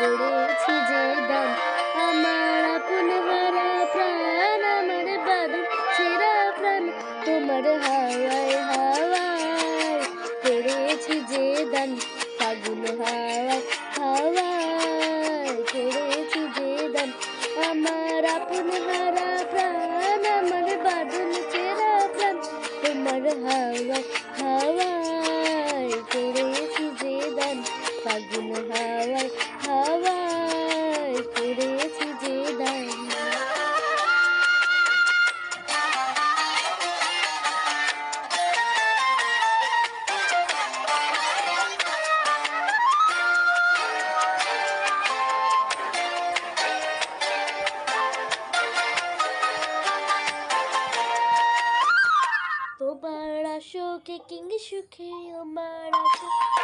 করেছি যে দান আমার আপন হারা প্রাণ, আমার বাঁধন ছেঁড়া প্রাণ তোমার হাওয়ায় হাওয়ায় করেছি যে দান। ফাগুন হাওয়ায় হাওয়ায় করেছি যে দান আমার আপন হারা প্রাণ, আমার বাঁধন ছেঁড়া প্রাণ তোমার হাওয়ায় হাওয়ায় করেছি যে দান। ফাগুন হাওয়ায় হাওয়ায় করেছি যে দান। তোমার আসুকে কিং সুখে আমার আসুক